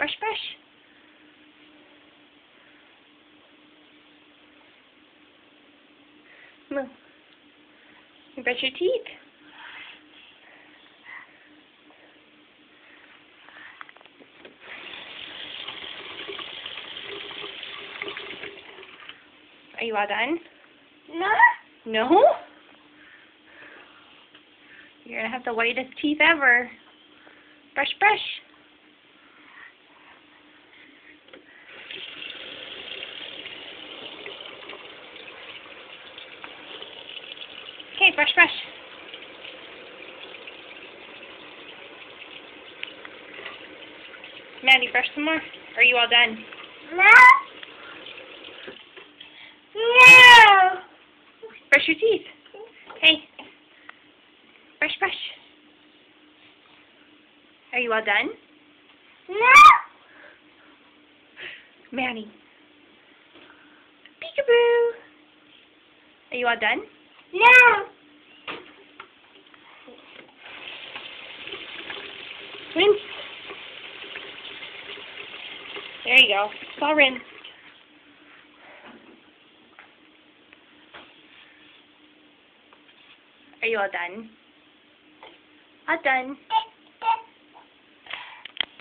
Brush, brush. Moo. You brush your teeth. Are you all done? No. No? You're going to have the whitest teeth ever. Brush, brush. Okay, brush, brush. Maddie, brush some more. Are you all done? No. No. Brush your teeth. Hey. Brush, brush. Are you all done? No. Maddie. Peekaboo. Are you all done? No. Rinse. There you go. It's all rinsed. Are you all done? All done.